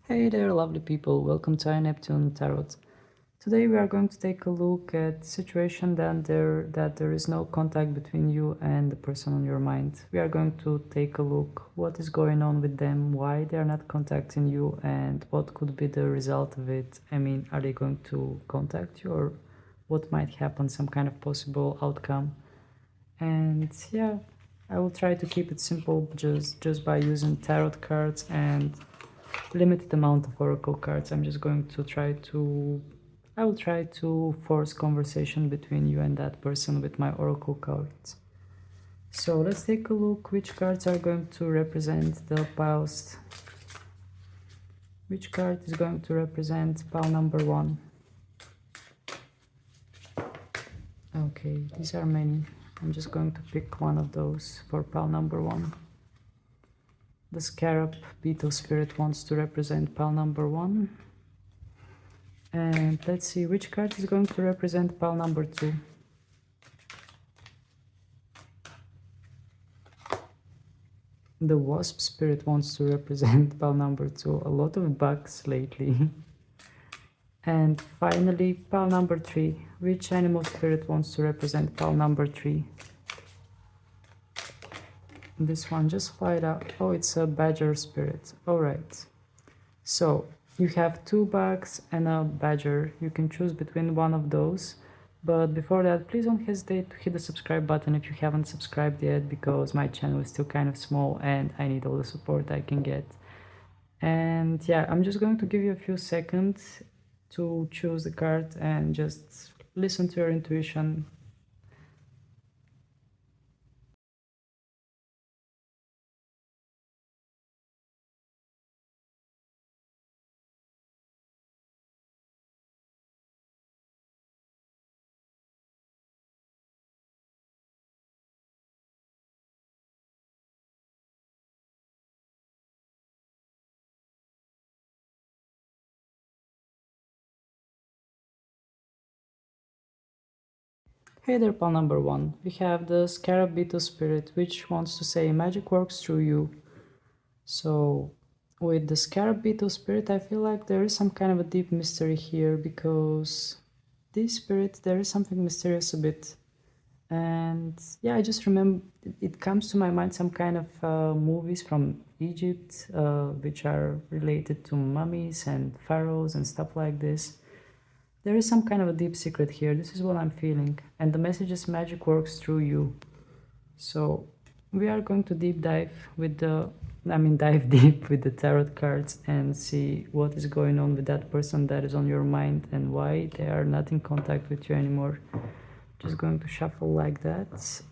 Hey there, lovely people. Welcome to Neptune Tarot. Today we are going to take a look at the situation that there is no contact between you and the person on your mind. We are going to take a look what is going on with them, why they are not contacting you, and what could be the result of it. I mean, are they going to contact you, or what might happen, some kind of possible outcome. And yeah, I will try to keep it simple just by using tarot cards and limited amount of oracle cards. I'm just going to I will try to force conversation between you and that person with my oracle cards. So let's take a look which cards are going to represent the piles. Which card is going to represent pile number 1? Okay, these are many. I'm just going to pick one of those for pile number 1. The Scarab Beetle spirit wants to represent pile number 1. And let's see which card is going to represent pile number 2. The Wasp spirit wants to represent pile number 2. A lot of bugs lately. And finally, pile number 3. Which animal spirit wants to represent pile number 3? This one just flied out. Oh, it's a badger spirit. Alright. So, you have 2 bugs and a badger. You can choose between one of those. But before that, please don't hesitate to hit the subscribe button if you haven't subscribed yet, because my channel is still kind of small and I need all the support I can get. And yeah, I'm just going to give you a few seconds to choose the card and just listen to your intuition. Hey there, pal number 1. We have the Scarab Beetle spirit, which wants to say magic works through you. So, with the Scarab Beetle spirit, I feel like there is some kind of a deep mystery here, because this spirit, there is something mysterious a bit. And yeah, I just remember, it comes to my mind some kind of movies from Egypt, which are related to mummies and pharaohs and stuff like this. There is some kind of a deep secret here. This is what I'm feeling. And the message is magic works through you. So we are going to dive deep with the tarot cards and see what is going on with that person that is on your mind and why they are not in contact with you anymore. Just going to shuffle like that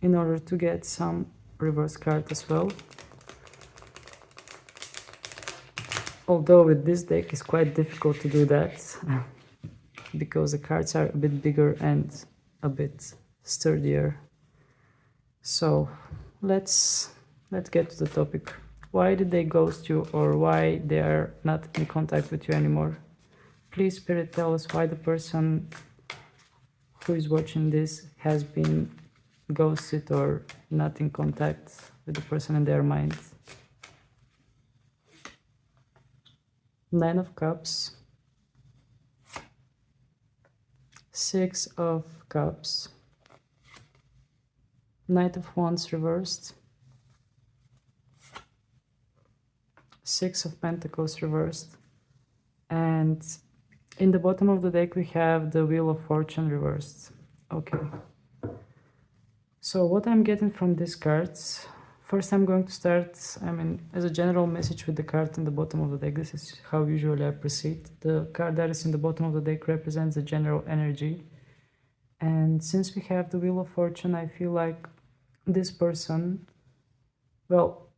in order to get some reverse card as well. Although with this deck it's quite difficult to do that because the cards are a bit bigger and a bit sturdier. So let's get to the topic. Why did they ghost you, or why they are not in contact with you anymore? Please, Spirit, tell us why the person who is watching this has been ghosted or not in contact with the person in their mind. 9 of Cups, 6 of Cups, Knight of Wands reversed, 6 of Pentacles reversed, and in the bottom of the deck we have the Wheel of Fortune reversed. Okay. So what I'm getting from these cards, first I'm going to start, as a general message with the card in the bottom of the deck. This is how usually I proceed. The card that is in the bottom of the deck represents the general energy. And since we have the Wheel of Fortune, I feel like this person, well,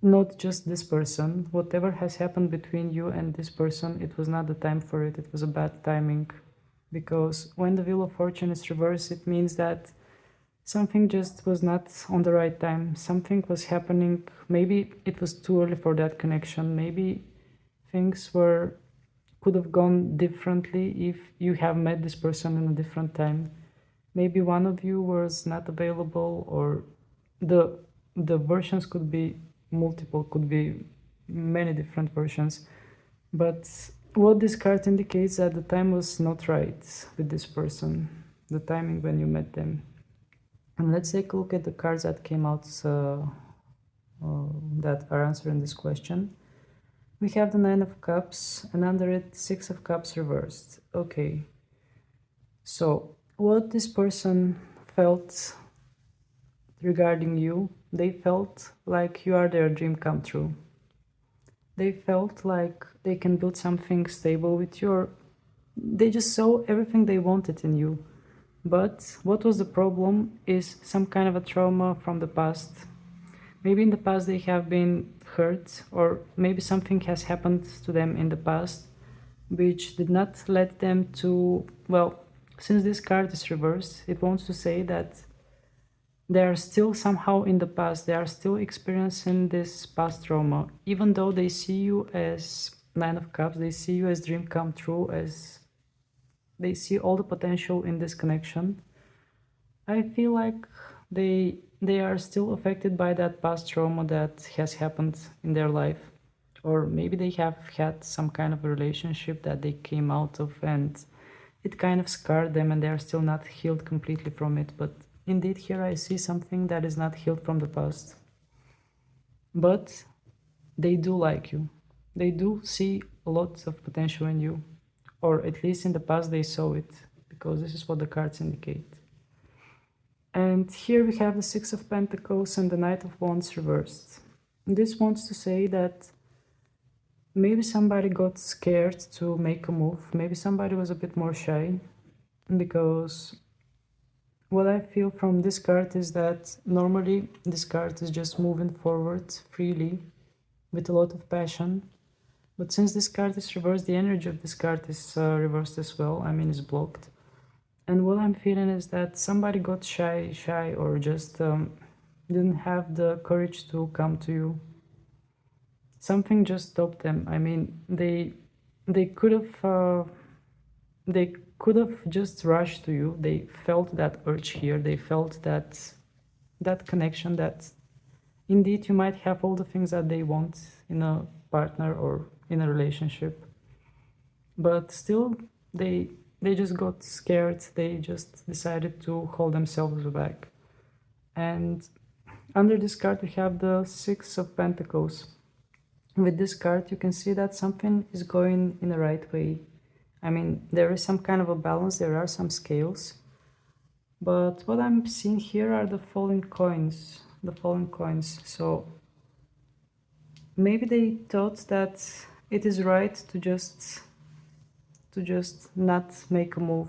not just this person, whatever has happened between you and this person, it was not the time for it. It was a bad timing. Because when the Wheel of Fortune is reversed, it means that something just was not on the right time. Something was happening. Maybe it was too early for that connection. Maybe things could have gone differently if you have met this person in a different time. Maybe one of you was not available, or the versions could be multiple, could be many different versions. But what this card indicates that the time was not right with this person, the timing when you met them. And let's take a look at the cards that came out that are answering this question. We have the Nine of Cups, and under it, Six of Cups reversed. Okay. So, what this person felt regarding you, they felt like you are their dream come true. They felt like they can build something stable with you, or they just saw everything they wanted in you. But what was the problem is some kind of a trauma from the past. Maybe in the past they have been hurt, or maybe something has happened to them in the past which did not let them to, well, since this card is reversed, it wants to say that they are still somehow in the past, they are still experiencing this past trauma, even though they see you as Nine of Cups, they see you as dream come true, as they see all the potential in this connection. I feel like they are still affected by that past trauma that has happened in their life, or maybe they have had some kind of a relationship that they came out of and it kind of scarred them and they are still not healed completely from it. But indeed here I see something that is not healed from the past, but they do like you, they do see lots of potential in you, or at least in the past they saw it, because this is what the cards indicate. And here we have the Six of Pentacles and the Knight of Wands reversed. This wants to say that maybe somebody got scared to make a move, maybe somebody was a bit more shy, because what I feel from this card is that normally this card is just moving forward freely with a lot of passion. But since this card is reversed, the energy of this card is reversed as well, I mean it's blocked. And what I'm feeling is that somebody got shy, or just didn't have the courage to come to you. Something just stopped them. I mean, they could have just rushed to you. They felt that urge here. They felt that connection, that indeed you might have all the things that they want in a partner or in a relationship, but still they just got scared. They just decided to hold themselves back. And under this card we have the Six of Pentacles. With this card you can see that something is going in the right way. I mean, there is some kind of a balance, there are some scales, but what I'm seeing here are the falling coins, so maybe they thought that it is right to just not make a move.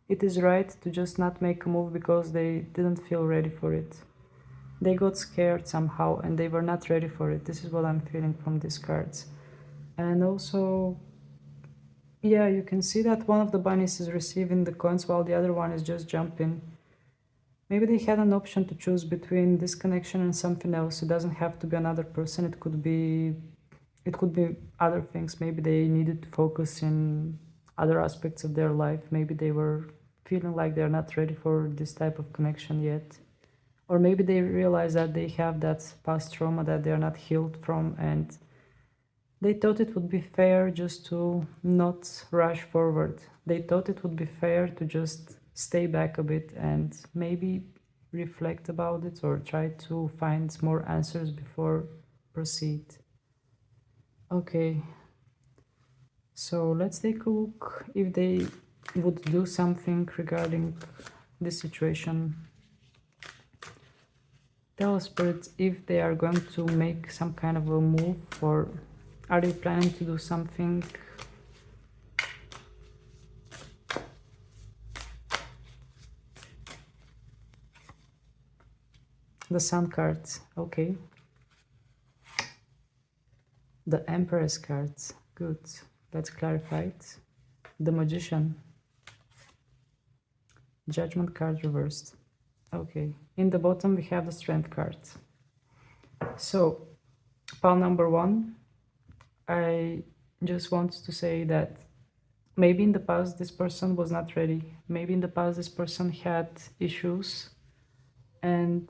It is right to just not make a move because they didn't feel ready for it. They got scared somehow and they were not ready for it. This is what I'm feeling from these cards. And also, yeah, you can see that one of the bunnies is receiving the coins while the other one is just jumping. Maybe they had an option to choose between this connection and something else. It doesn't have to be another person. It could be other things. Maybe they needed to focus in other aspects of their life. Maybe they were feeling like they're not ready for this type of connection yet. Or maybe they realize that they have that past trauma that they're not healed from, and they thought it would be fair just to not rush forward. They thought it would be fair to just stay back a bit and maybe reflect about it or try to find more answers before proceed. Okay, so let's take a look if they would do something regarding this situation. Tell us, Spirit, if they are going to make some kind of a move, or are they planning to do something? The Sun cards, okay. The Empress cards, good. Let's clarify it. The Magician. Judgment card reversed. Okay, in the bottom we have the Strength card. So, pile number one, I just want to say that maybe in the past this person was not ready. Maybe in the past this person had issues, and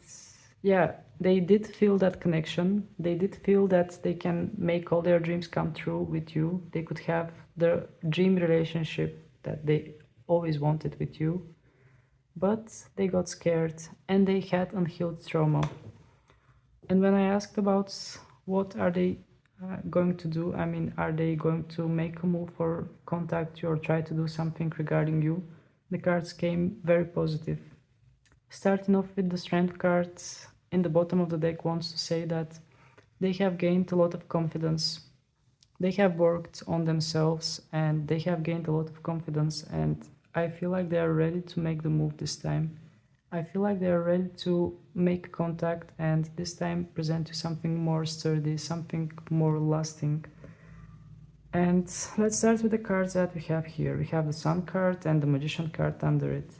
yeah, they did feel that connection. They did feel that they can make all their dreams come true with you. They could have the dream relationship that they always wanted with you. But they got scared and they had unhealed trauma. And when I asked about what are they going to do, I mean, are they going to make a move or contact you or try to do something regarding you? The cards came very positive. Starting off with the strength cards in the bottom of the deck wants to say that they have gained a lot of confidence. They have worked on themselves and they have gained a lot of confidence, and I feel like they are ready to make the move this time. I feel like they are ready to make contact and this time present you something more sturdy, something more lasting. And let's start with the cards that we have here. We have the Sun card and the Magician card under it.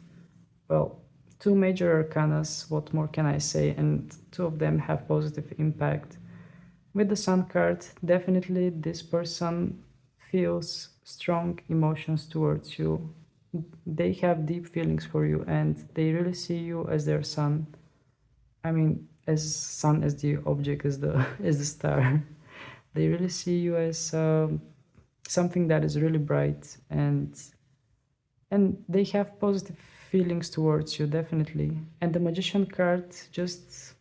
Well, two major arcanas, what more can I say? And two of them have positive impact. With the Sun card, definitely this person feels strong emotions towards you. They have deep feelings for you and they really see you as their son. I mean, as sun as the object, as the as the star. They really see you as something that is really bright, and they have positive feelings towards you, definitely. And the Magician card, just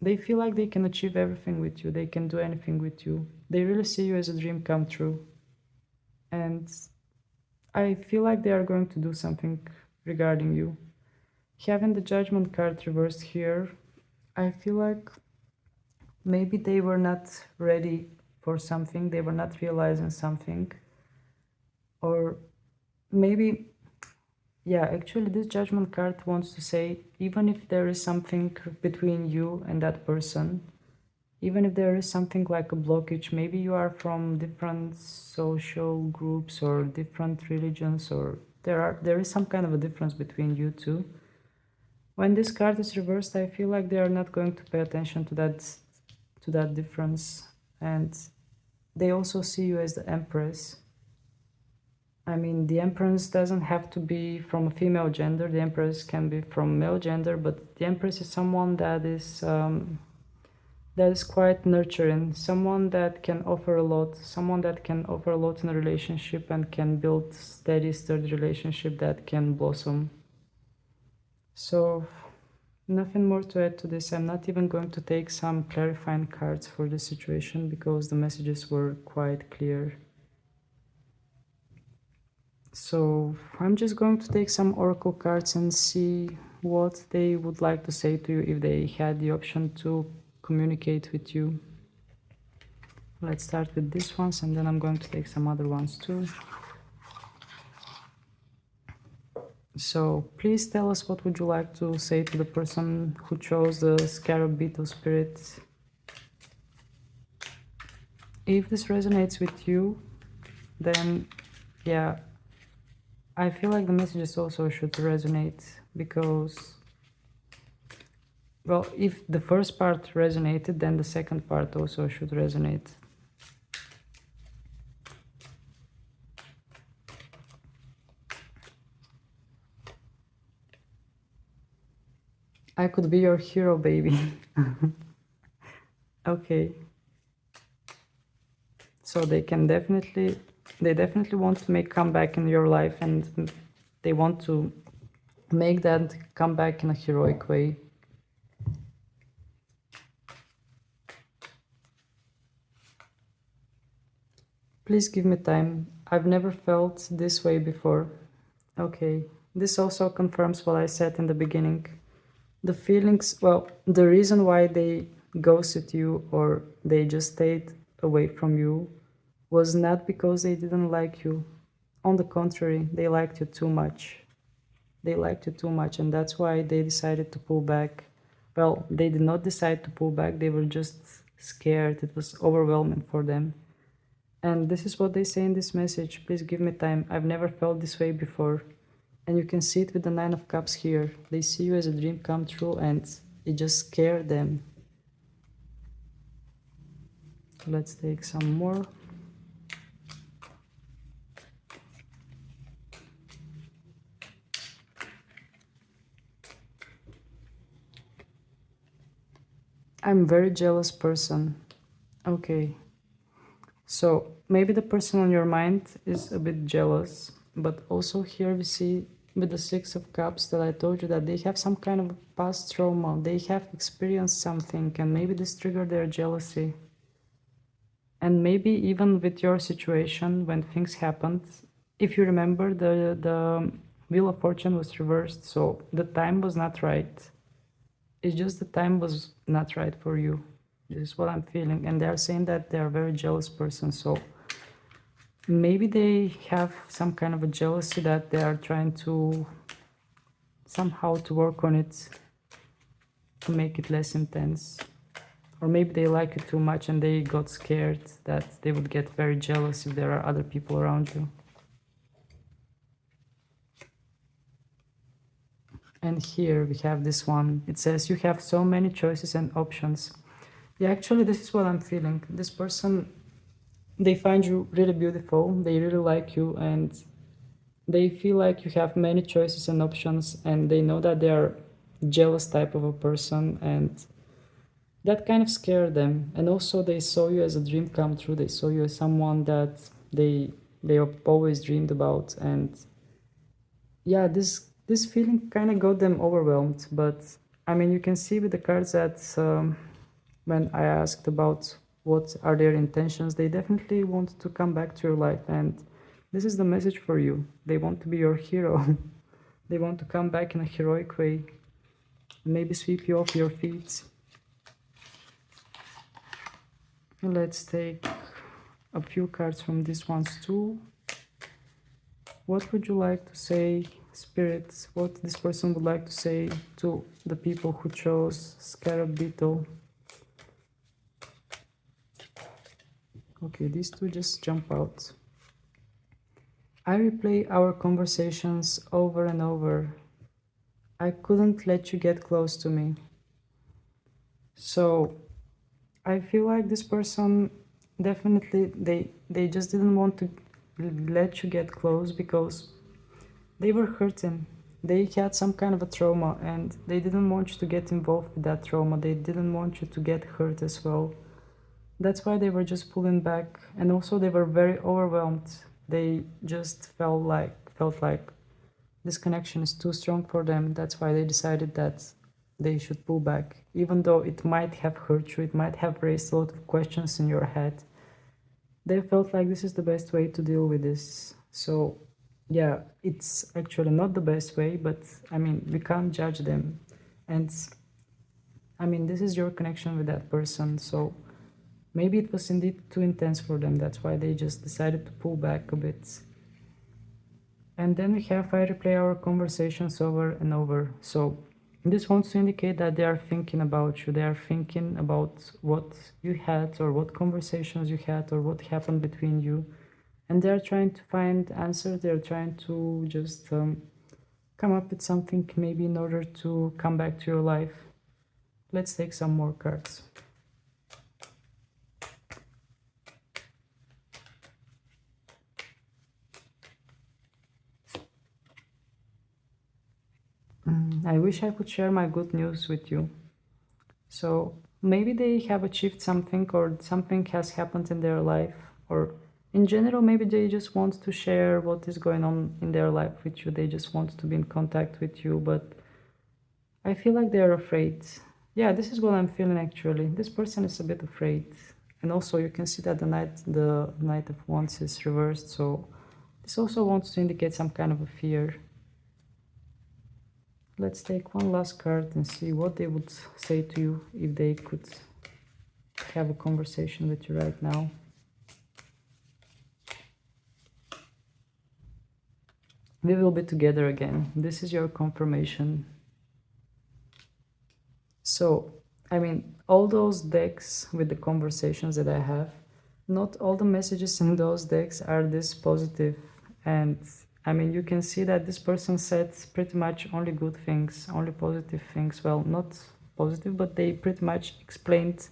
they feel like they can achieve everything with you, they can do anything with you, they really see you as a dream come true. And I feel like they are going to do something regarding you. Having the Judgment card reversed here, I feel like maybe they were not ready for something, they were not realizing something, or maybe, yeah, actually this Judgment card wants to say, even if there is something between you and that person, even if there is something like a blockage, maybe you are from different social groups or different religions, or there is some kind of a difference between you two. When this card is reversed, I feel like they are not going to pay attention to that difference, and they also see you as the Empress. I mean, the Empress doesn't have to be from a female gender, the Empress can be from male gender, but the Empress is someone that is quite nurturing, someone that can offer a lot, someone that can offer a lot in a relationship and can build steady, sturdy relationship that can blossom. So nothing more to add to this. I'm not even going to take some clarifying cards for this situation because the messages were quite clear. So I'm just going to take some oracle cards and see what they would like to say to you if they had the option to communicate with you. Let's start with these ones and then I'm going to take some other ones too. So please tell us, what would you like to say to the person who chose the Scarab Beetle spirit? If this resonates with you, then yeah, I feel like the messages also should resonate, because, well, if the first part resonated, then the second part also should resonate. I could be your hero, baby. Okay. So they definitely want to make comeback in your life, and they want to make that comeback in a heroic way. Please give me time. I've never felt this way before. Okay, this also confirms what I said in the beginning. The feelings, well, the reason why they ghosted you or they just stayed away from you was not because they didn't like you. On the contrary, they liked you too much. They liked you too much, and that's why they decided to pull back. Well, they did not decide to pull back, they were just scared. It was overwhelming for them. And this is what they say in this message: please give me time. I've never felt this way before. And you can see it with the Nine of Cups here. They see you as a dream come true, and it just scared them. Let's take some more. I'm very jealous person. Okay. So maybe the person on your mind is a bit jealous, but also here we see with the Six of Cups that I told you that they have some kind of past trauma. They have experienced something and maybe this triggered their jealousy. And maybe even with your situation when things happened, if you remember, the Wheel of Fortune was reversed, so the time was not right. It's just the time was not right for you. This is what I'm feeling. And they're saying that they're a very jealous person. So maybe they have some kind of a jealousy that they are trying to somehow to work on it to make it less intense. Or maybe they like it too much and they got scared that they would get very jealous if there are other people around you. And here we have this one. It says you have so many choices and options. Yeah, actually, this is what I'm feeling. This person, they find you really beautiful. They really like you and they feel like you have many choices and options and they know that they are jealous type of a person and that kind of scared them. And also they saw you as a dream come true. They saw you as someone that they always dreamed about. And yeah, this feeling kind of got them overwhelmed. But I mean, you can see with the cards that when I asked about what are their intentions, they definitely want to come back to your life. And this is the message for you. They want to be your hero. They want to come back in a heroic way. Maybe sweep you off your feet. Let's take a few cards from these ones too. What would you like to say, spirits? What this person would like to say to the people who chose Scarab Beetle? Okay, these two just jump out. I replay our conversations over and over. I couldn't let you get close to me. So I feel like this person definitely they just didn't want to let you get close because they were hurting. They had some kind of a trauma and they didn't want you to get involved with that trauma. They didn't want you to get hurt as well. That's why they were just pulling back, and also they were very overwhelmed. They just felt like this connection is too strong for them. That's why they decided that they should pull back, even though it might have hurt you, it might have raised a lot of questions in your head. They felt like this is the best way to deal with this. So yeah, it's actually not the best way, but I mean, we can't judge them. And I mean, this is your connection with that person, so maybe it was indeed too intense for them. That's why they just decided to pull back a bit. And then we have I replay our conversations over and over. So this wants to indicate that they are thinking about you. They are thinking about what you had or what conversations you had or what happened between you. And they're trying to find answers. They're trying to just come up with something maybe in order to come back to your life. Let's take some more cards. I wish I could share my good news with you. So maybe they have achieved something or something has happened in their life, or in general, maybe they just want to share what is going on in their life with you. They just want to be in contact with you, but I feel like they're afraid. Yeah, this is what I'm feeling actually. This person is a bit afraid. And also you can see that the Knight of Wands is reversed, so this also wants to indicate some kind of a fear. Let's take one last card and see what they would say to you if they could have a conversation with you right now. We will be together again. This is your confirmation. So, I mean, all those decks with the conversations that I have, not all the messages in those decks are this positive. And I mean, you can see that this person said pretty much only good things, only positive things. Well, not positive, but they pretty much explained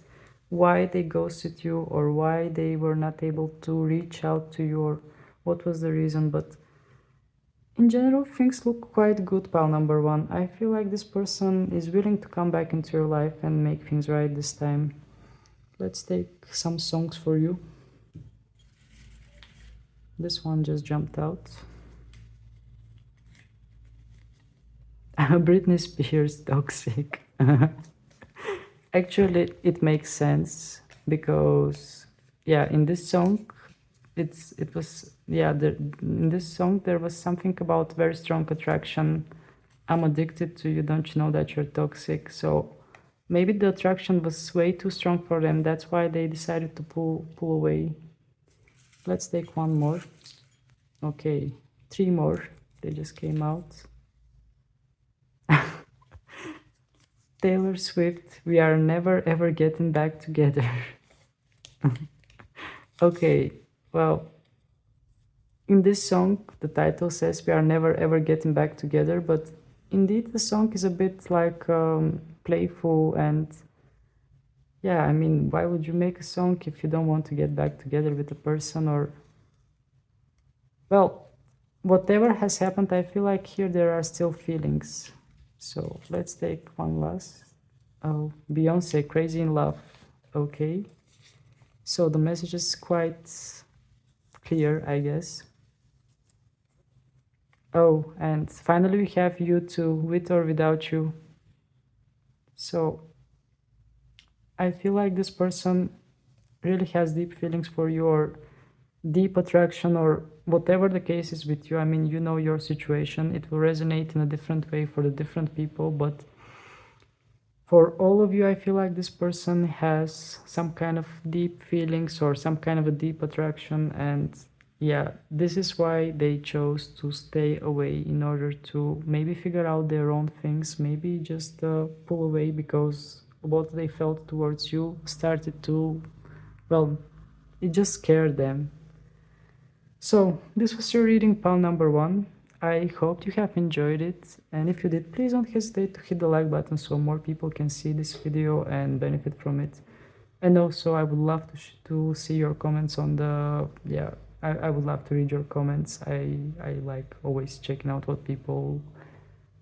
why they ghosted you or why they were not able to reach out to you or what was the reason. But In general, things look quite good, pal number one. I feel like this person is willing to come back into your life and make things right this time. Let's take some songs for you. This one just jumped out. Britney Spears toxic. Actually, it makes sense because yeah, in this song, in this song there was something about very strong attraction. I'm addicted to you, don't you know that you're toxic? So maybe the attraction was way too strong for them. That's why they decided to pull away. Let's take one more. Okay, 3 more. They just came out. Taylor Swift, we are never ever getting back together. Okay, well, in this song, the title says we are never ever getting back together, but indeed the song is a bit like playful and yeah, I mean, why would you make a song if you don't want to get back together with a person or... Well, whatever has happened, I feel like here there are still feelings. So let's take one last. Oh, Beyonce, Crazy in Love. Okay. So the message is quite clear, I guess. Oh, and finally we have you too, with or without you. So I feel like this person really has deep feelings for you or deep attraction or whatever the case is with you. I mean, you know your situation. It will resonate in a different way for the different people, but for all of you, I feel like this person has some kind of deep feelings or some kind of a deep attraction. And yeah, this is why they chose to stay away in order to maybe figure out their own things, maybe just pull away because what they felt towards you started to, well, it just scared them. So this was your reading, pal number one. I hope you have enjoyed it, and if you did, please don't hesitate to hit the like button so more people can see this video and benefit from it. And also I would love to see your comments on the, yeah, I would love to read your comments. I like always checking out what people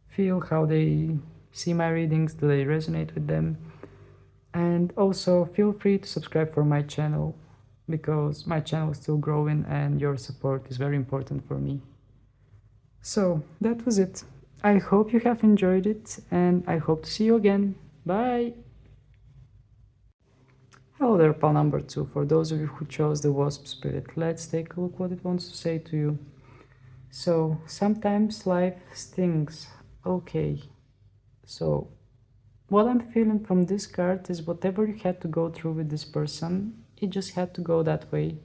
feel, how they see my readings, do they resonate with them. And also feel free to subscribe for my channel because my channel is still growing and your support is very important for me. So that was it. I hope you have enjoyed it and I hope to see you again. Bye! Hello there, pal number 2. For those of you who chose the Wasp spirit, let's take a look what it wants to say to you. So, sometimes life stings. Okay. So, what I'm feeling from this card is whatever you had to go through with this person, it just had to go that way.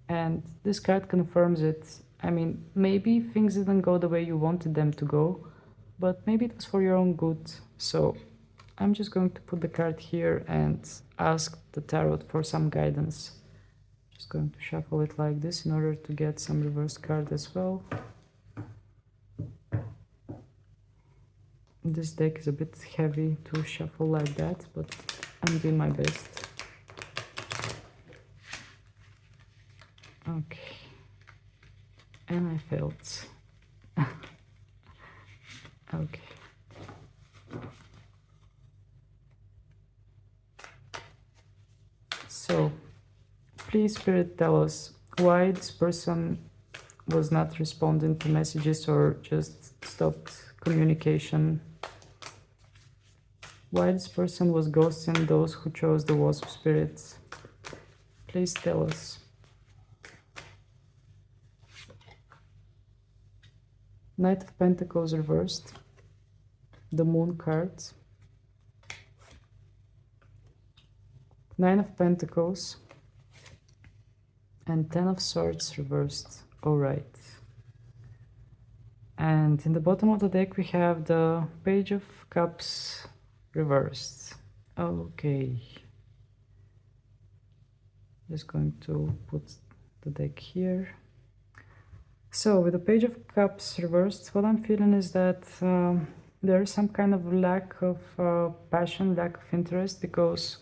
And this card confirms it. I mean, maybe things didn't go the way you wanted them to go, but maybe it was for your own good. So I'm just going to put the card here and ask the tarot for some guidance. Just going to shuffle it like this in order to get some reverse card as well. This deck is a bit heavy to shuffle like that, but I'm doing my best. Okay. And I failed. Okay. So, please, Spirit, tell us why this person was not responding to messages or just stopped communication. Why this person was ghosting those who chose the Wasp spirits. Please tell us. Knight of Pentacles reversed, the Moon card, Nine of Pentacles, and Ten of Swords reversed. Alright. And in the bottom of the deck we have the Page of Cups reversed. Okay. Just going to put the deck here. So with the Page of Cups reversed, what I'm feeling is that there is some kind of lack of passion, lack of interest, because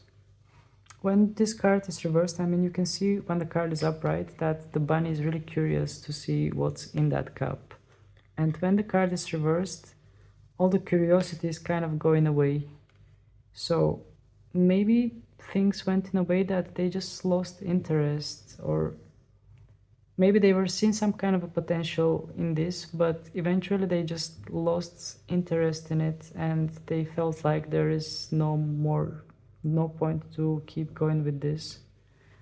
when this card is reversed, I mean, you can see when the card is upright that the bunny is really curious to see what's in that cup. And when the card is reversed, all the curiosity is kind of going away. So maybe things went in a way that they just lost interest, or maybe they were seeing some kind of a potential in this, but eventually they just lost interest in it and they felt like there is no point to keep going with this.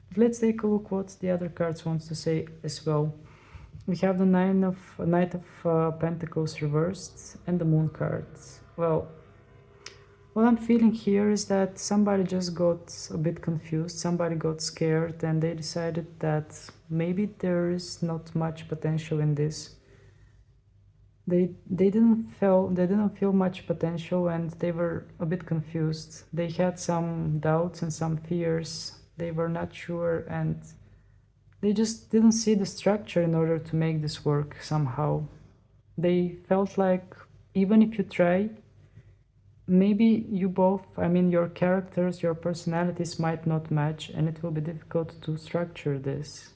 But let's take a look what the other cards wants to say as well. We have the Knight of Pentacles reversed and the Moon cards. Well, what I'm feeling here is that somebody just got a bit confused, somebody got scared, and they decided that maybe there is not much potential in this. They didn't feel much potential, and they were a bit confused. They had some doubts and some fears. They were not sure, and they just didn't see the structure in order to make this work somehow. They felt like even if you try, maybe you both, your characters, your personalities might not match, and it will be difficult to structure this.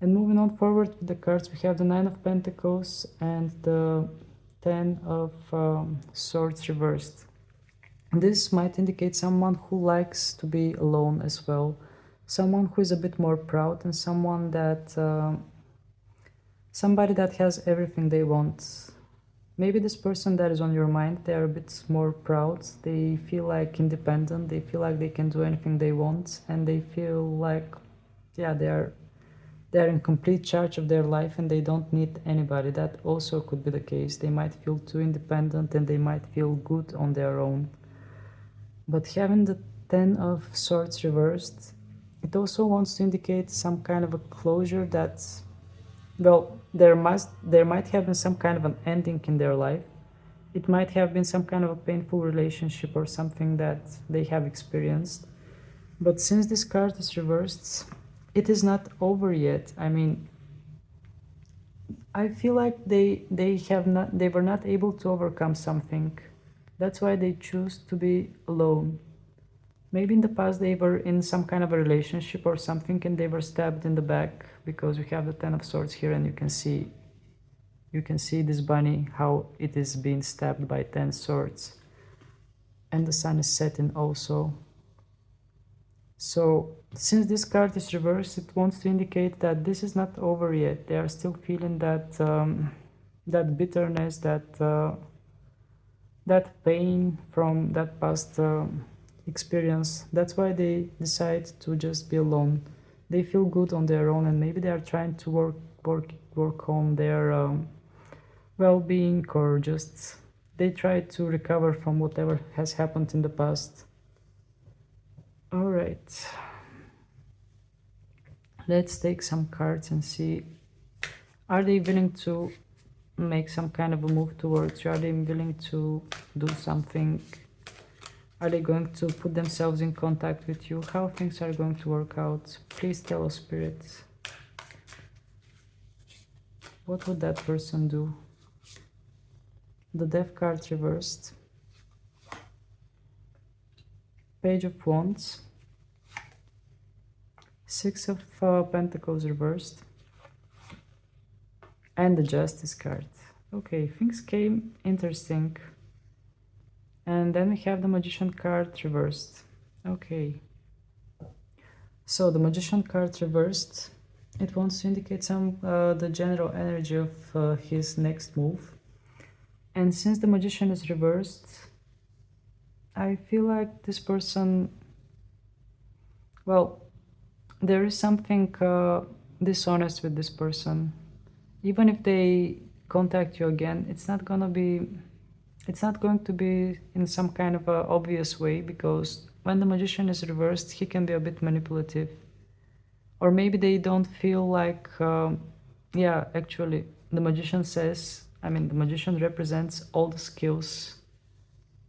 And moving on forward with the cards, we have the Nine of Pentacles and the Ten of Swords reversed. This might indicate someone who likes to be alone as well. Someone who is a bit more proud, and somebody that has everything they want. Maybe this person that is on your mind, they are a bit more proud, they feel like independent, they feel like they can do anything they want, and they feel like, yeah, they're in complete charge of their life and they don't need anybody. That also could be the case. They might feel too independent and they might feel good on their own. But having the Ten of Swords reversed, it also wants to indicate some kind of a closure that, well, there might have been some kind of an ending in their life. It might have been some kind of a painful relationship or something that they have experienced. But since this card is reversed, it is not over yet. I feel like they were not able to overcome something. That's why they choose to be alone. Maybe in the past they were in some kind of a relationship or something and they were stabbed in the back, because we have the Ten of Swords here and you can see this bunny, how it is being stabbed by 10 swords. And the sun is setting also. So since this card is reversed, it wants to indicate that this is not over yet. They are still feeling that that bitterness, that pain from that past experience. That's why they decide to just be alone. They feel good on their own, and maybe they are trying to work on their well-being, or just they try to recover from whatever has happened in the past. All right, let's take some cards and see, are they willing to make some kind of a move towards you? Are they willing to do something? Are they going to put themselves in contact with you? How things are going to work out? Please tell us, Spirit. What would that person do? The Death card reversed. Page of Wands. Six of Pentacles reversed. And the Justice card. Okay, things came interesting. And then we have the Magician card reversed. Okay. So the Magician card reversed, it wants to indicate the general energy of his next move. And since the Magician is reversed, I feel like this person, well, there is something dishonest with this person. Even if they contact you again, it's not going to be in some kind of a obvious way, because when the Magician is reversed, he can be a bit manipulative. Or maybe they don't feel like, yeah, actually, the Magician the Magician represents all the skills.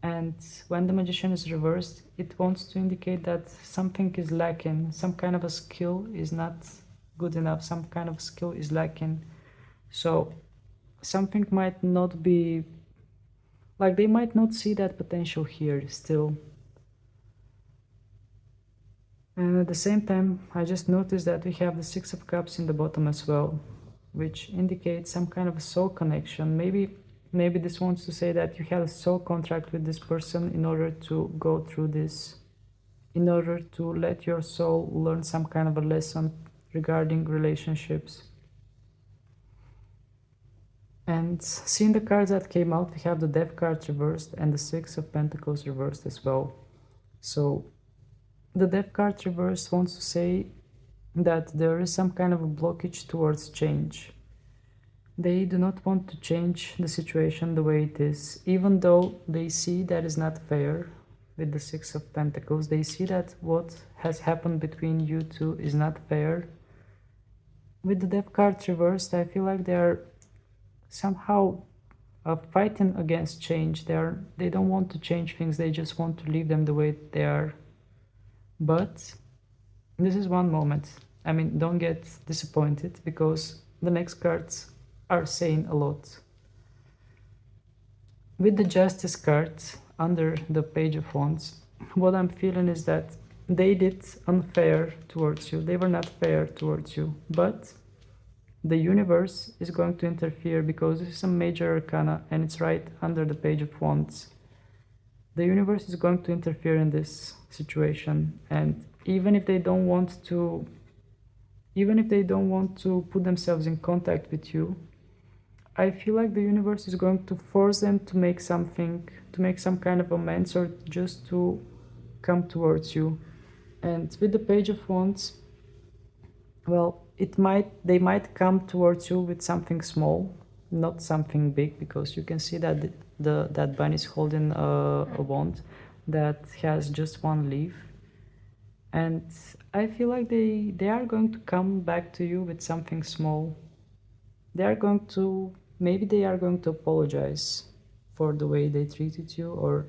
And when the Magician is reversed, it wants to indicate that something is lacking. Some kind of a skill is not good enough. Some kind of skill is lacking. So something might not be, like, they might not see that potential here still. And at the same time, I just noticed that we have the Six of Cups in the bottom as well. which indicates some kind of a soul connection. Maybe this wants to say that you had a soul contract with this person in order to go through this, in order to let your soul learn some kind of a lesson regarding relationships. And seeing the cards that came out, we have the Death card reversed and the Six of Pentacles reversed as well. So the Death card reversed wants to say that there is some kind of a blockage towards change. They do not want to change the situation the way it is, even though they see that is not fair. With the Six of Pentacles, they see that what has happened between you two is not fair. With the Death card reversed, I feel like they are somehow fighting against change. They don't want to change things, they just want to leave them the way they are. But this is one moment. I mean, don't get disappointed, because the next cards are saying a lot. With the Justice card under the Page of Wands, what I'm feeling is that they did unfair towards you. They were not fair towards you, but the universe is going to interfere, because this is a major arcana and it's right under the Page of Wands. The universe is going to interfere in this situation, and even if they don't want to put themselves in contact with you, I feel like the universe is going to force them to make some kind of amends, or just to come towards you. And with the Page of Wands, well, they might come towards you with something small, not something big, because you can see that that bunny is holding a wand that has just one leaf. And I feel like they are going to come back to you with something small. Maybe they are going to apologize for the way they treated you, or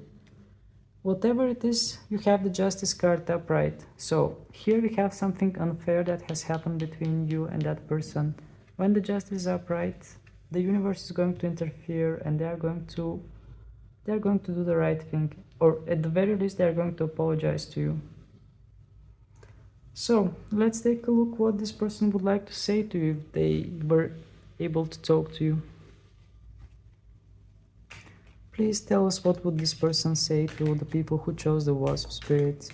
whatever it is. You have the Justice card upright. So here we have something unfair that has happened between you and that person. When the Justice is upright, the universe is going to interfere, and they are going to do the right thing, or at the very least they are going to apologize to you. So let's take a look what this person would like to say to you if they were able to talk to you. Please tell us, what would this person say to the people who chose the Wasp spirit?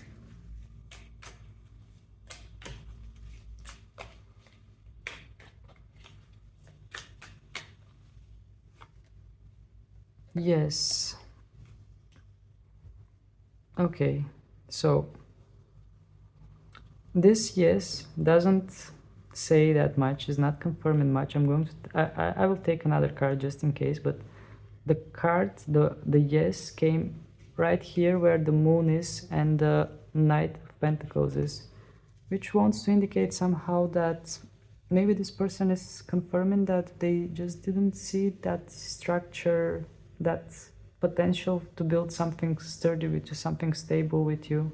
Yes. Okay, so this yes doesn't say that much, is not confirming much. I will take another card just in case, but the card, the yes came right here where the moon is and the Knight of Pentacles is, which wants to indicate somehow that maybe this person is confirming that they just didn't see that structure, that potential to build something sturdy with you, something stable with you.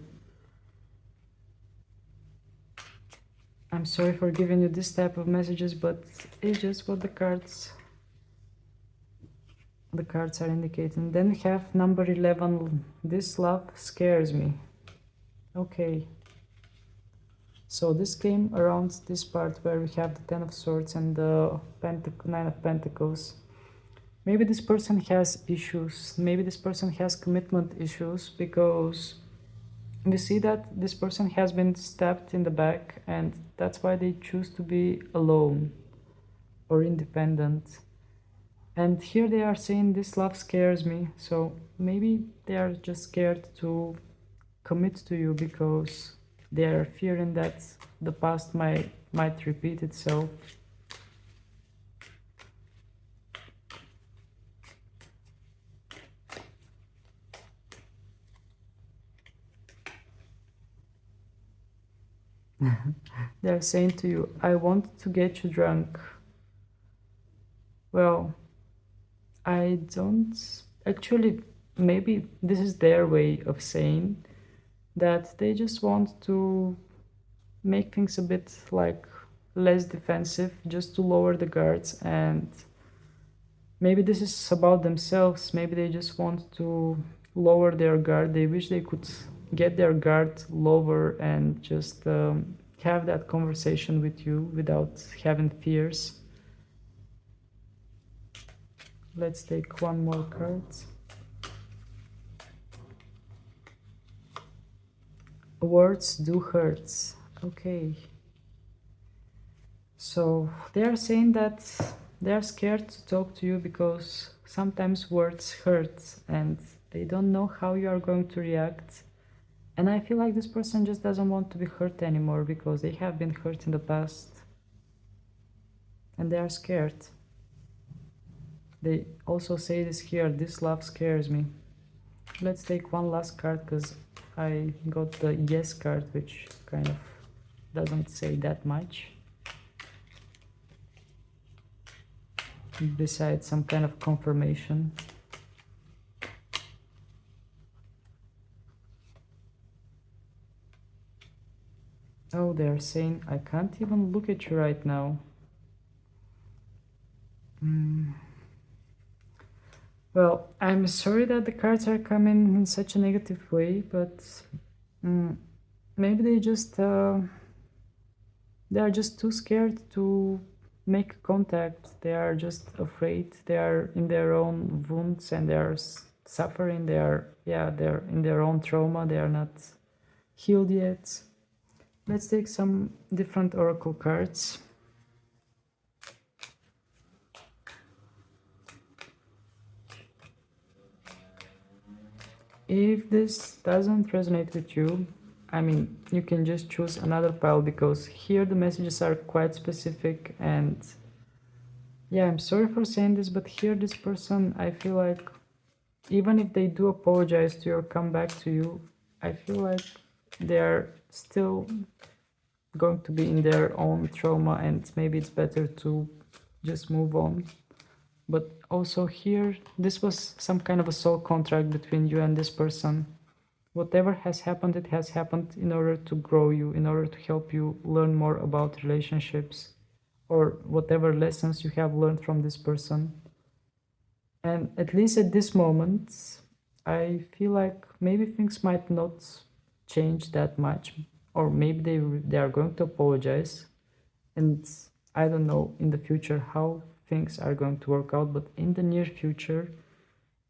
I'm sorry for giving you this type of messages, but it's just what the cards are indicating. Then we have number 11. This love scares me. Okay. So this came around this part where we have the Ten of Swords and the Nine of Pentacles. Maybe this person has issues. Maybe this person has commitment issues, because we see that this person has been stabbed in the back, and that's why they choose to be alone or independent. And here they are saying this love scares me. So maybe they are just scared to commit to you, because they are fearing that the past might repeat itself. They're saying to you, I want to get you drunk. Well, I don't actually, maybe this is their way of saying that they just want to make things a bit like less defensive, just to lower the guards. And maybe this is about themselves. Maybe they just want to lower their guard. They wish they could get their guard lower and just have that conversation with you without having fears. Let's take one more card. Words do hurt. Okay. So they are saying that they are scared to talk to you because sometimes words hurt and they don't know how you are going to react. And I feel like this person just doesn't want to be hurt anymore because they have been hurt in the past. And they are scared. They also say this here, this love scares me. Let's take one last card because I got the yes card, which kind of doesn't say that much. Besides some kind of confirmation. Oh, they are saying, I can't even look at you right now. Well, I'm sorry that the cards are coming in such a negative way, but maybe they are just too scared to make contact. They are just afraid. They are in their own wounds and they are suffering. They're in their own trauma. They are not healed yet. Let's take some different oracle cards. If this doesn't resonate with you, I mean, you can just choose another pile because here the messages are quite specific and yeah, I'm sorry for saying this, but here this person, I feel like even if they do apologize to you or come back to you, I feel like they are still going to be in their own trauma and maybe it's better to just move on. But also here, this was some kind of a soul contract between you and this person. Whatever has happened, it has happened in order to grow you, in order to help you learn more about relationships or whatever lessons you have learned from this person. And at least at this moment, I feel like maybe things might not change that much, or maybe they are going to apologize. And I don't know in the future how things are going to work out, but in the near future,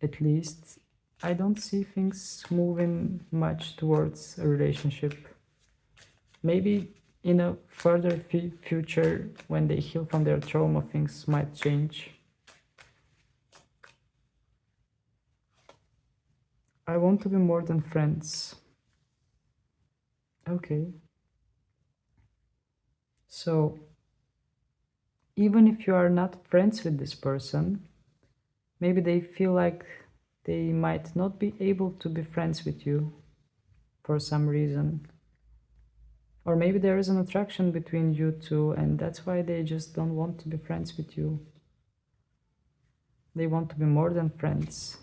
at least, I don't see things moving much towards a relationship. Maybe in a further future, when they heal from their trauma, things might change. I want to be more than friends. Okay. So, even if you are not friends with this person, maybe they feel like they might not be able to be friends with you for some reason. Or maybe there is an attraction between you two and that's why they just don't want to be friends with you. They want to be more than friends.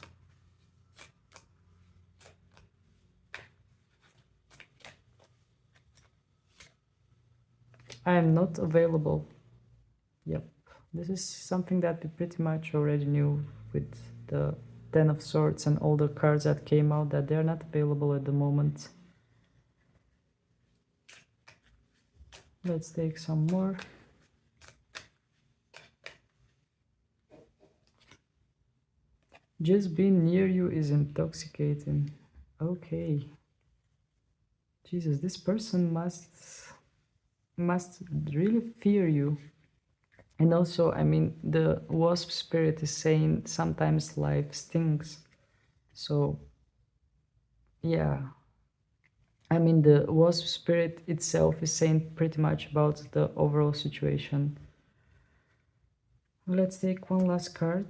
I am not available. Yep. This is something that we pretty much already knew with the Ten of Swords and all the cards that came out, that they're not available at the moment. Let's take some more. Just being near you is intoxicating. Okay. Jesus, this person must really fear you. And also, I mean, the Wasp spirit is saying sometimes life stings. So, yeah. I mean, the Wasp spirit itself is saying pretty much about the overall situation. Let's take one last card.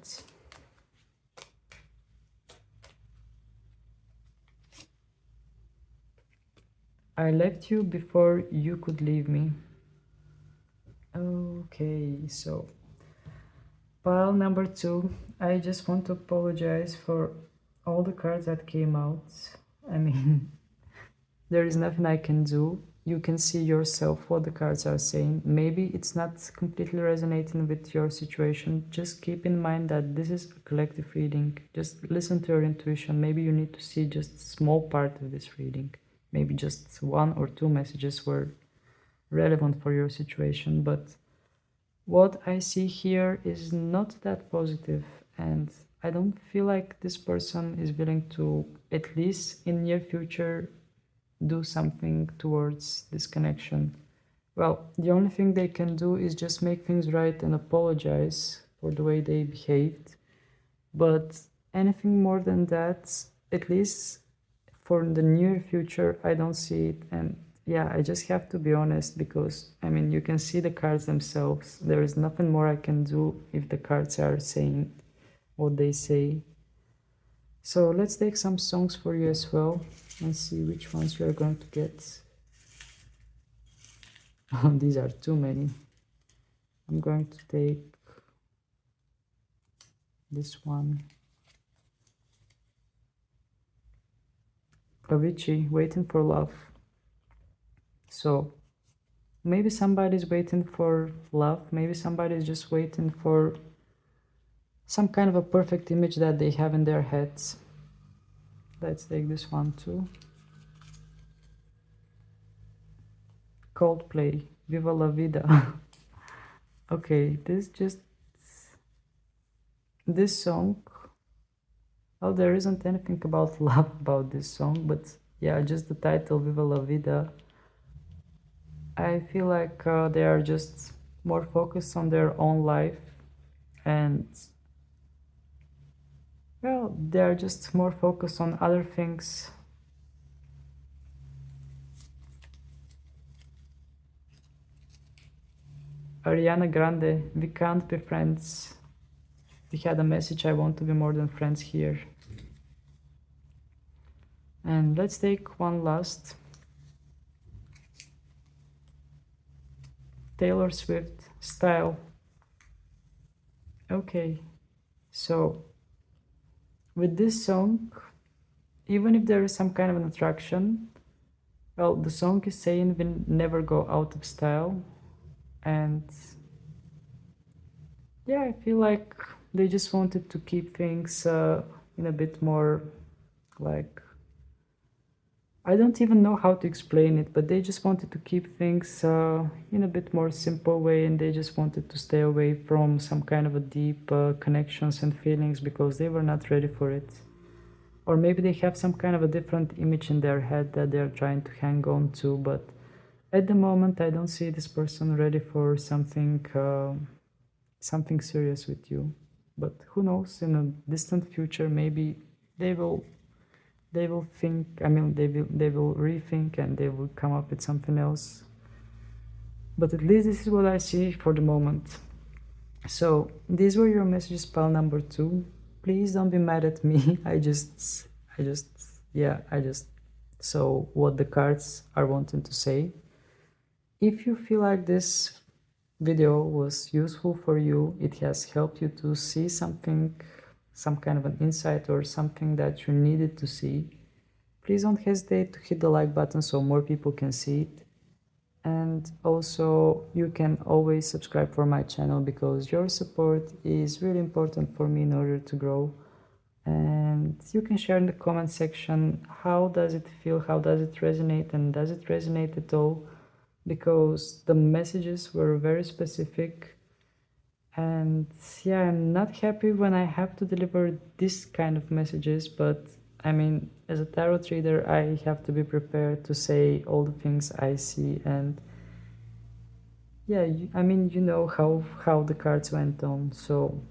I left you before you could leave me. Okay, so pile number 2. I just want to apologize for all the cards that came out. I mean, there is nothing I can do. You can see yourself what the cards are saying. Maybe it's not completely resonating with your situation. Just keep in mind that this is a collective reading. Just listen to your intuition. Maybe you need to see just a small part of this reading. Maybe just 1 or 2 messages were relevant for your situation, but what I see here is not that positive, and I don't feel like this person is willing to, at least in near future, do something towards this connection. Well, the only thing they can do is just make things right and apologize for the way they behaved. But anything more than that, at least for the near future, I don't see it. And yeah, I just have to be honest, because I mean, you can see the cards themselves. There is nothing more I can do if the cards are saying what they say. So let's take some songs for you as well and see which ones we are going to get. These are too many. I'm going to take this one. Avicii, Waiting for Love. So maybe somebody's waiting for love, maybe somebody's just waiting for some kind of a perfect image that they have in their heads. Let's take this one too. Coldplay, Viva la Vida. Okay, this song, well, there isn't anything about love about this song, but yeah, just the title, Viva la Vida. I feel like they are just more focused on their own life, and well, they are just more focused on other things. Ariana Grande, we can't be friends. We had a message, I want to be more than friends here. And let's take one last. Taylor Swift, Style. Okay, so with this song, even if there is some kind of an attraction, well, the song is saying we'll never go out of style. And yeah, I feel like they just wanted to keep things in a bit more like, I don't even know how to explain it, but they just wanted to keep things in a bit more simple way, and they just wanted to stay away from some kind of a deep connections and feelings because they were not ready for it. Or maybe they have some kind of a different image in their head that they're trying to hang on to, but at the moment I don't see this person ready for something something serious with you. But who knows, in a distant future maybe they will think, I mean, they will rethink and they will come up with something else. But at least this is what I see for the moment. So these were your messages, pal number 2. Please don't be mad at me. I just saw what the cards are wanting to say. If you feel like this video was useful for you, it has helped you to see something, some kind of an insight or something that you needed to see, please don't hesitate to hit the like button so more people can see it. And also you can always subscribe for my channel because your support is really important for me in order to grow. And you can share in the comment section, how does it feel, how does it resonate, and does it resonate at all? Because the messages were very specific, and yeah, I'm not happy when I have to deliver this kind of messages, but I mean, as a tarot reader, I have to be prepared to say all the things I see. And yeah, I mean, you know how the cards went on, so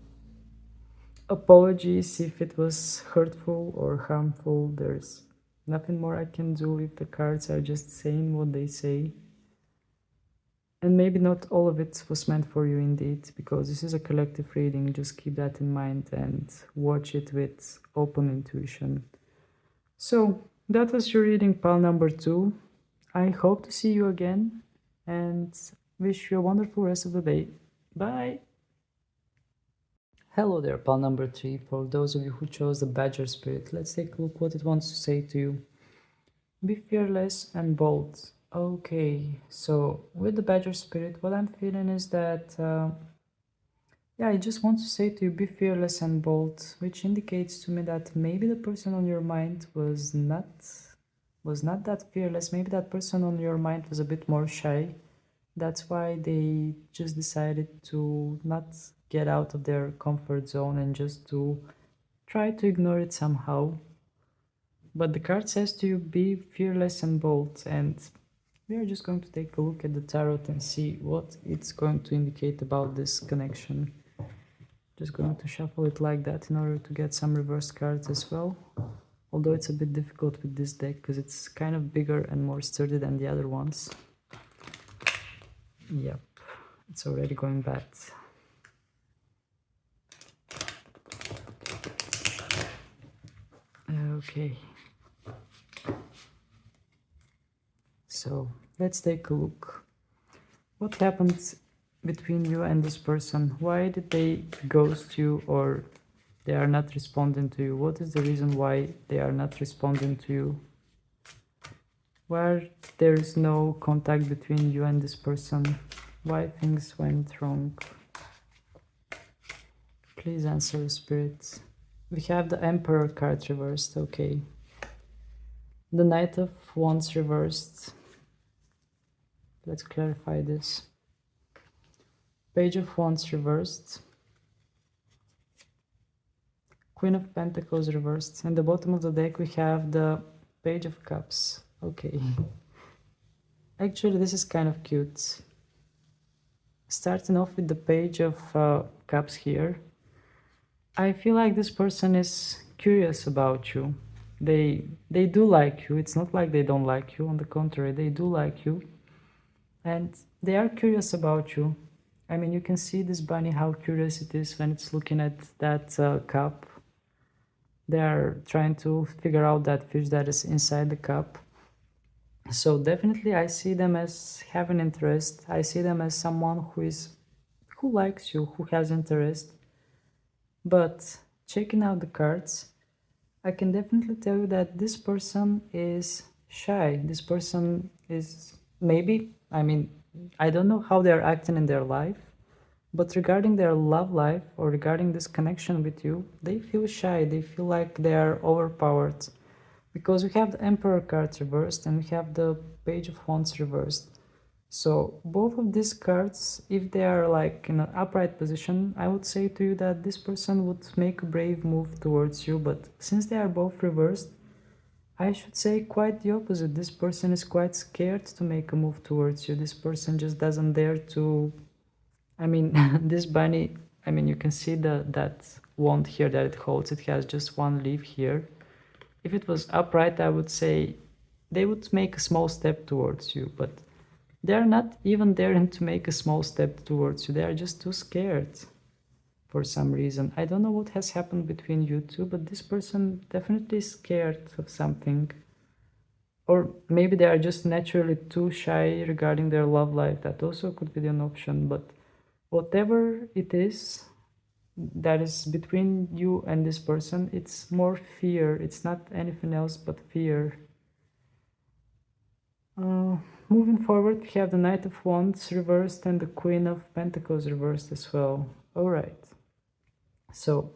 apologies if it was hurtful or harmful. There's nothing more I can do if the cards are just saying what they say. And maybe not all of it was meant for you indeed, because this is a collective reading. Just keep that in mind and watch it with open intuition. So that was your reading, pal number 2. I hope to see you again and wish you a wonderful rest of the day. Bye! Hello there, pal number 3. For those of you who chose the Badger Spirit, let's take a look what it wants to say to you. Be fearless and bold. Okay, so with the Badger Spirit, what I'm feeling is that, yeah, I just want to say to you, be fearless and bold, which indicates to me that maybe the person on your mind was not that fearless. Maybe that person on your mind was a bit more shy, That's why they just decided to not get out of their comfort zone and just to try to ignore it somehow. But the card says to you, be fearless and bold, and we are just going to take a look at the tarot and see what it's going to indicate about this connection. Just going to shuffle it like that in order to get some reverse cards as well. Although it's a bit difficult with this deck because it's kind of bigger and more sturdy than the other ones. Yep, it's already going bad. Okay. So let's take a look. What happened between you and this person? Why did they ghost you, or they are not responding to you? What is the reason why they are not responding to you? Why there is no contact between you and this person? Why things went wrong? Please answer, Spirit. We have the Emperor card reversed, okay. The Knight of Wands reversed. Let's clarify this. Page of Wands reversed. Queen of Pentacles reversed. And the bottom of the deck we have the Page of Cups. Okay. Actually, this is kind of cute. Starting off with the Page of Cups here. I feel like this person is curious about you. They do like you. It's not like they don't like you. On the contrary, they do like you. And they are curious about you. I mean, you can see this bunny, how curious it is when it's looking at that cup. They are trying to figure out that fish that is inside the cup. So definitely I see them as having interest. I see them as someone who likes you, who has interest. But checking out the cards, I can definitely tell you that this person is shy. This person is maybe, I mean, I don't know how they're acting in their life, but regarding their love life or regarding this connection with you, they feel shy. They feel like they are overpowered because we have the Emperor card reversed and we have the Page of Wands reversed. So both of these cards, if they are like in an upright position, I would say to you that this person would make a brave move towards you, but since they are both reversed, I should say quite the opposite. This person is quite scared to make a move towards you. This person just doesn't dare to... I mean, this bunny, I mean, you can see that wand here that it holds. It has just one leaf here. If it was upright, I would say they would make a small step towards you, but they're not even daring to make a small step towards you. They are just too scared for some reason. I don't know what has happened between you two, but this person definitely is scared of something. Or maybe they are just naturally too shy regarding their love life. That also could be an option, but whatever it is that is between you and this person, it's more fear. It's not anything else but fear. Moving forward, we have the Knight of Wands reversed and the Queen of Pentacles reversed as well. Alright. So,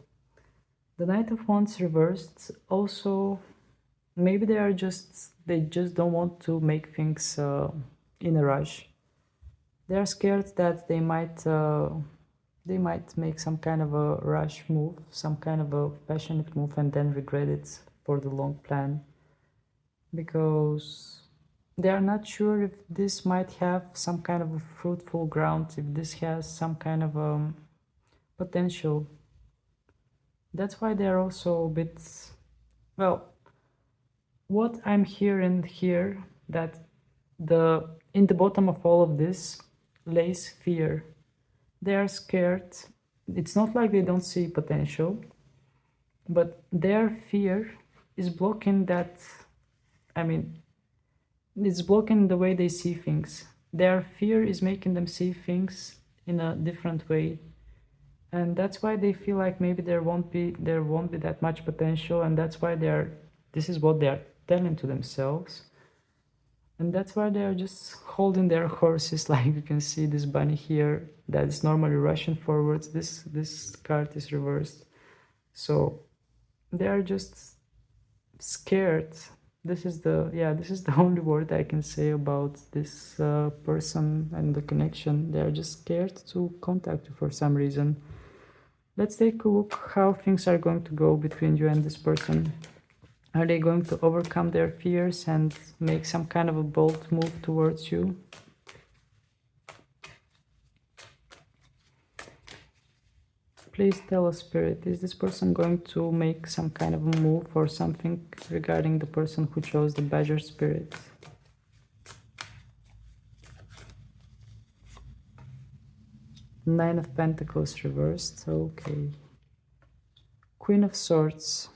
the Knight of Wands reversed also, maybe they just don't want to make things in a rush. They are scared that they might make some kind of a rush move, some kind of a passionate move and then regret it for the long plan. Because they are not sure if this might have some kind of a fruitful ground, if this has some kind of potential. That's why they are also a bit, well, what I'm hearing here, that in the bottom of all of this lays fear. They are scared. It's not like they don't see potential, but their fear is blocking that, I mean, it's blocking the way they see things. Their fear is making them see things in a different way. And that's why they feel like maybe there won't be that much potential, and that's why this is what they are telling to themselves. And that's why they are just holding their horses, like you can see this bunny here that is normally rushing forwards. This card is reversed. So they are just scared this is the only word I can say about this person and the connection. They're just scared to contact you for some reason. Let's take a look how things are going to go between you and this person. Are they going to overcome their fears and make some kind of a bold move towards you? Please tell us, Spirit, is this person going to make some kind of a move or something regarding the person who chose the Badger Spirit? Nine of Pentacles reversed, okay. Queen of Swords.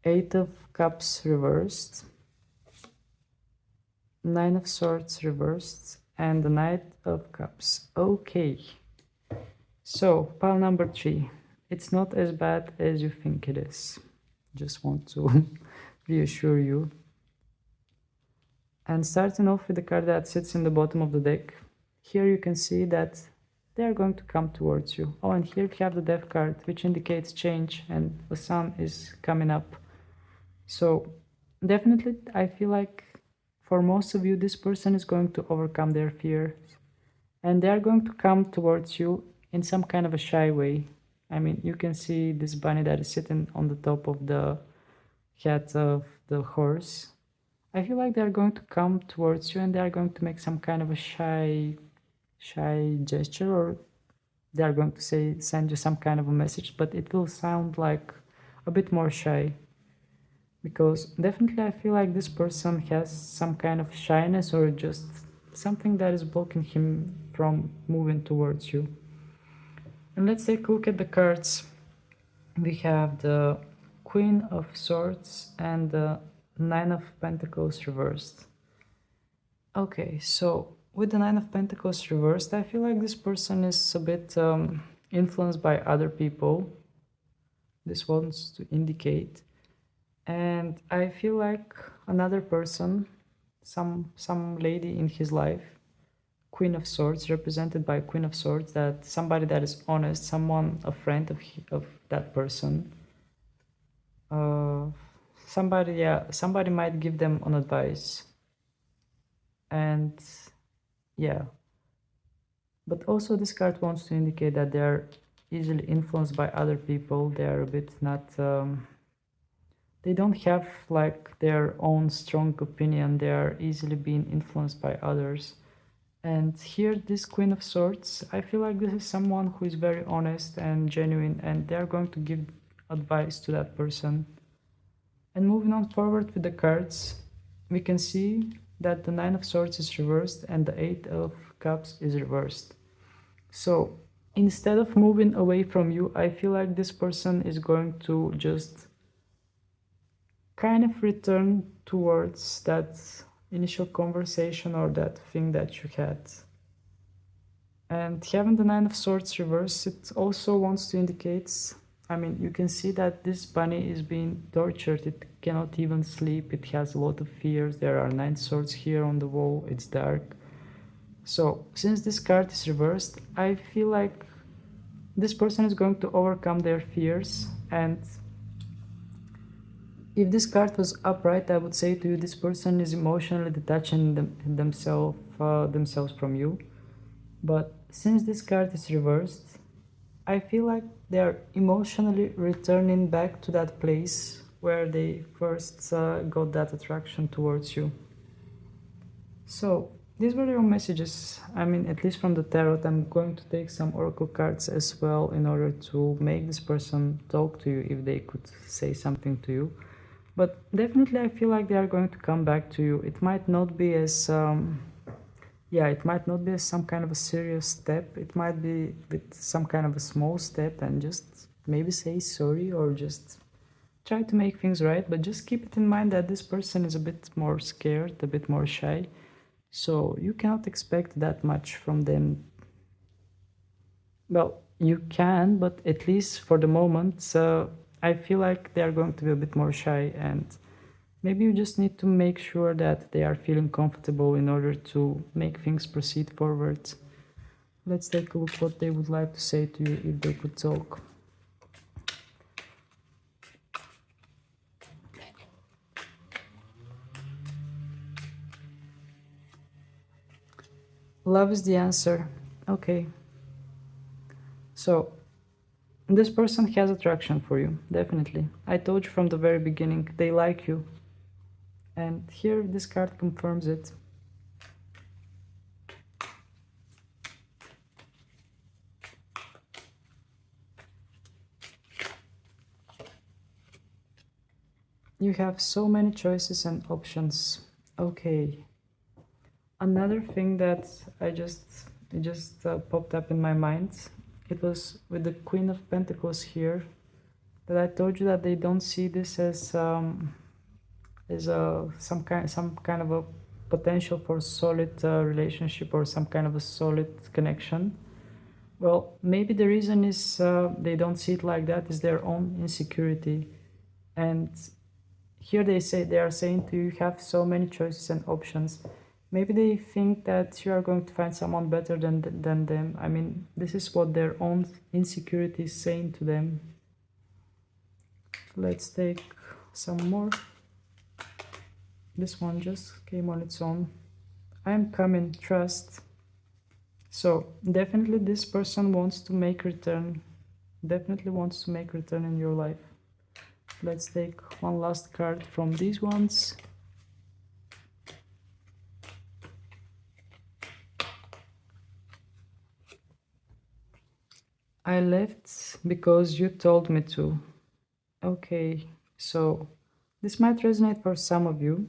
Eight of Cups reversed. Nine of Swords reversed. And the Knight of Cups. Okay. So, pile number 3. It's not as bad as you think it is. Just want to reassure you. And starting off with the card that sits in the bottom of the deck. Here you can see that they are going to come towards you. Oh, and here we have the Death card, which indicates change, and the sun is coming up. So, definitely, I feel like for most of you, this person is going to overcome their fears. And they are going to come towards you in some kind of a shy way. I mean, you can see this bunny that is sitting on the top of the head of the horse. I feel like they are going to come towards you and they are going to make some kind of a shy gesture, or they are going to send you some kind of a message, but it will sound like a bit more shy. Because definitely I feel like this person has some kind of shyness or just something that is blocking him from moving towards you. And let's take a look at the cards. We have the Queen of Swords and the Nine of Pentacles reversed. Okay, so with the Nine of Pentacles reversed, I feel like this person is a bit influenced by other people. This wants to indicate. And I feel like another person, some lady in his life, Queen of Swords, represented by Queen of Swords, that somebody that is honest, someone, a friend of that person. Somebody might give them an advice. And yeah. But also this card wants to indicate that they are easily influenced by other people. They are a bit not... they don't have like their own strong opinion. They are easily being influenced by others. And here, this Queen of Swords, I feel like this is someone who is very honest and genuine, and they are going to give advice to that person. And moving on forward with the cards, we can see that the Nine of Swords is reversed and the Eight of Cups is reversed. So instead of moving away from you, I feel like this person is going to just kind of return towards that initial conversation or that thing that you had. And having the Nine of Swords reversed, it also wants to indicate, I mean, you can see that this bunny is being tortured. It cannot even sleep. It has a lot of fears. There are 9 swords here on the wall. It's dark. So since this card is reversed, I feel like this person is going to overcome their fears. And if this card was upright, I would say to you, this person is emotionally detaching themselves from you. But since this card is reversed, I feel like they are emotionally returning back to that place where they first got that attraction towards you. So these were your messages. I mean, at least from the tarot. I'm going to take some oracle cards as well in order to make this person talk to you, if they could say something to you. But definitely I feel like they are going to come back to you. It might not be as it might not be some kind of a serious step. It might be with some kind of a small step, and just maybe say sorry or just try to make things right. But just keep it in mind that this person is a bit more scared, a bit more shy. So you cannot expect that much from them. Well, you can, but at least for the moment, I feel like they are going to be a bit more shy, and maybe you just need to make sure that they are feeling comfortable in order to make things proceed forward. Let's take a look what they would like to say to you if they could talk. love is the answer. Okay. So, this person has attraction for you, definitely. I told you from the very beginning, they like you. And here this card confirms it. You have so many choices and options. Okay. Another thing that it just popped up in my mind. It was with the Queen of Pentacles here that I told you that they don't see this as some kind of a potential for solid relationship or some kind of a solid connection. Well, maybe the reason is they don't see it like that is their own insecurity. And here they are saying to you have so many choices and options. Maybe they think that you are going to find someone better than them. I mean, this is what their own insecurity is saying to them. Let's take some more. This one just came on its own. I am coming, trust. So definitely this person wants to make return. Definitely wants to make return in your life. Let's take one last card from these ones. I left because you told me to. Okay, so this might resonate for some of you,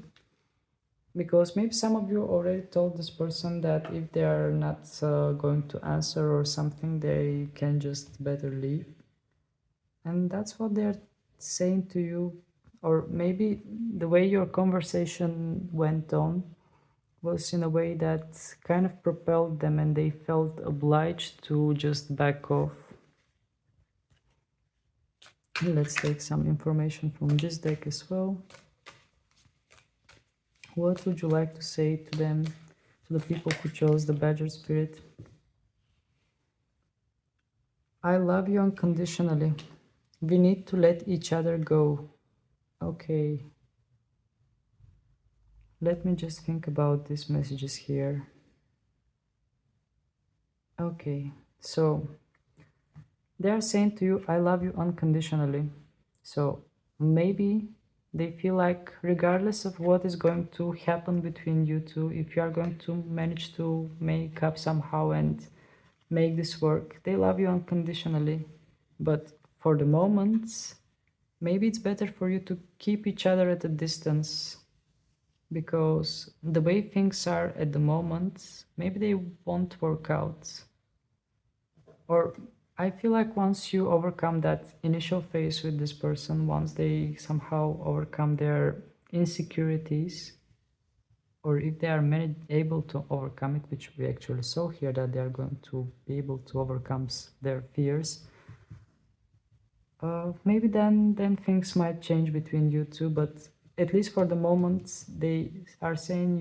because maybe some of you already told this person that if they are not going to answer or something, they can just better leave. And that's what they're saying to you. Or maybe the way your conversation went on was in a way that kind of propelled them and they felt obliged to just back off. Let's take some information from this deck as well. What would you like to say to them, to the people who chose the Badger Spirit? I love you unconditionally. We need to let each other go. Okay. Let me just think about these messages here. Okay, so they are saying to you, I love you unconditionally. So maybe they feel like regardless of what is going to happen between you two, if you are going to manage to make up somehow and make this work, they love you unconditionally. But for the moment, maybe it's better for you to keep each other at a distance, because the way things are at the moment, maybe they won't work out. Or I feel like once you overcome that initial phase with this person, once they somehow overcome their insecurities, or if they are able to overcome it, which we actually saw here that they are going to be able to overcome their fears, maybe then things might change between you two. But at least for the moment, they are saying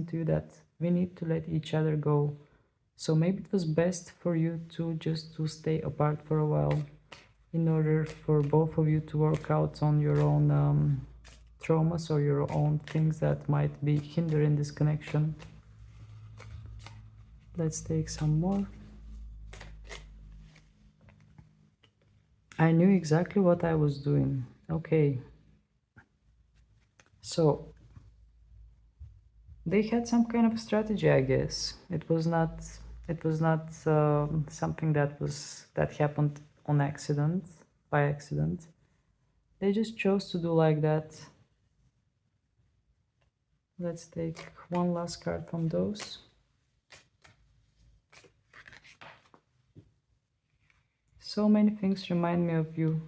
to you that we need to let each other go. So maybe it was best for you to just to stay apart for a while, in order for both of you to work out on your own traumas or your own things that might be hindering this connection. Let's take some more. I knew exactly what I was doing. Okay. So they had some kind of strategy, I guess. It was not something that happened on accident, by accident. They just chose to do like that. Let's take one last card from those. So many things remind me of you.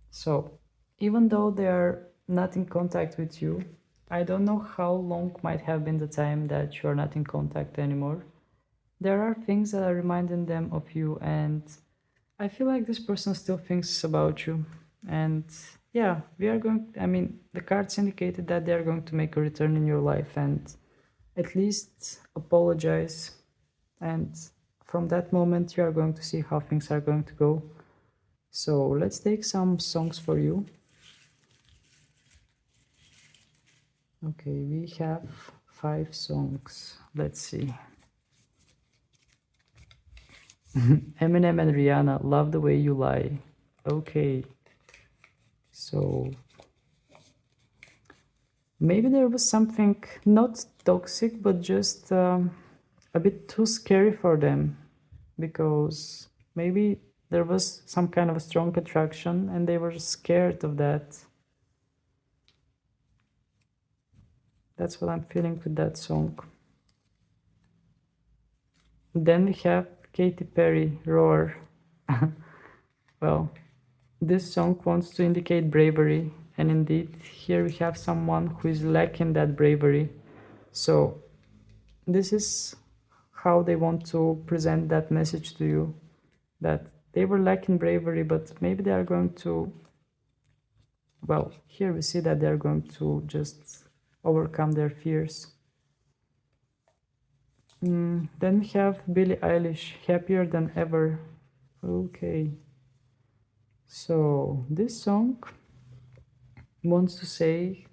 So even though they are not in contact with you, I don't know how long might have been the time that you are not in contact anymore. There are things that are reminding them of you, and I feel like this person still thinks about you. And yeah, the cards indicated that they are going to make a return in your life and at least apologize. And from that moment, you are going to see how things are going to go. So let's take some songs for you. Okay, we have 5 songs. Let's see. Eminem and Rihanna, Love the Way You Lie. Okay. So maybe there was something not toxic, but just a bit too scary for them, because maybe there was some kind of a strong attraction and they were scared of that. That's what I'm feeling with that song. Then we have Katy Perry, Roar. Well, this song wants to indicate bravery, and indeed here we have someone who is lacking that bravery. So this is how they want to present that message to you, that they were lacking bravery, but maybe they are going to, well, here we see that they are going to just overcome their fears. Then we have Billie Eilish, Happier Than Ever. Okay. So this song wants to say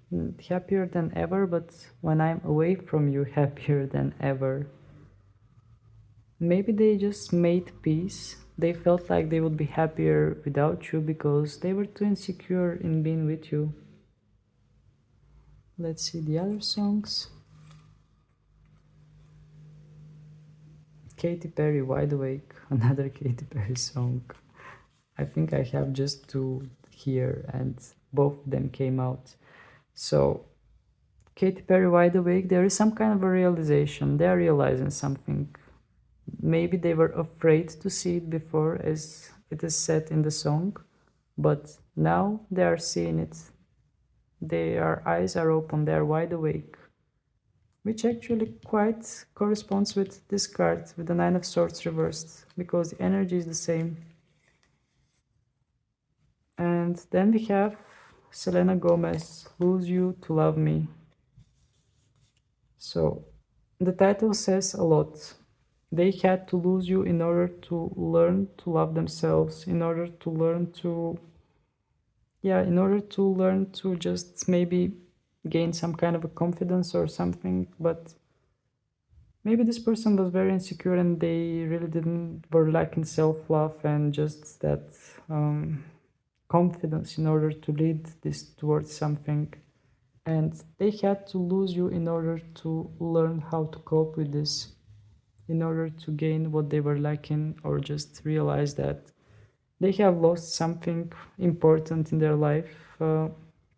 happier than ever, but when I'm away from you, happier than ever. Maybe they just made peace. They felt like they would be happier without you because they were too insecure in being with you. Let's see the other songs. Katy Perry, Wide Awake, another Katy Perry song. I think I have just 2 here and both of them came out. So Katy Perry, Wide Awake, there is some kind of a realization. They are realizing something. Maybe they were afraid to see it before, as it is said in the song, but now they are seeing it. Their eyes are open, they are wide awake, which actually quite corresponds with this card, with the 9 of Swords reversed, because the energy is the same. And then we have Selena Gomez, Lose You to Love Me. So the title says a lot. They had to lose you in order to learn to love themselves, in order to learn to, in order to learn to just maybe gain some kind of a confidence or something. But maybe this person was very insecure and they really were lacking self-love and just that confidence in order to lead this towards something. And they had to lose you in order to learn how to cope with this, in order to gain what they were lacking, or just realize that they have lost something important in their life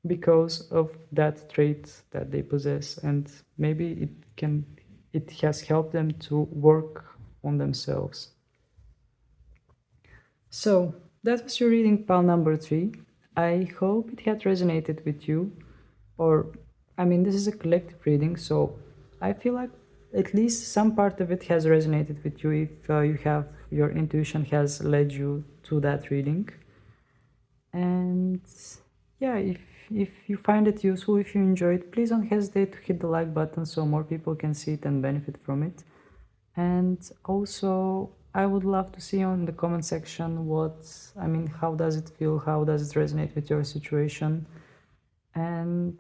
because of that trait that they possess, and maybe it has helped them to work on themselves. So that was your reading, pile number 3. I hope it had resonated with you, or I mean, this is a collective reading, so I feel like at least some part of it has resonated with you if your intuition has led you to that reading. And yeah, if you find it useful, if you enjoy it, please don't hesitate to hit the like button so more people can see it and benefit from it. And also, I would love to see you in the comment section how does it feel, how does it resonate with your situation. And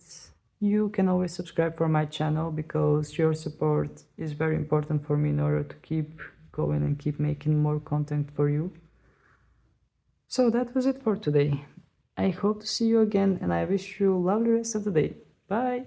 you can always subscribe for my channel, because your support is very important for me in order to keep going and keep making more content for you. So that was it for today. I hope to see you again, and I wish you a lovely rest of the day. Bye!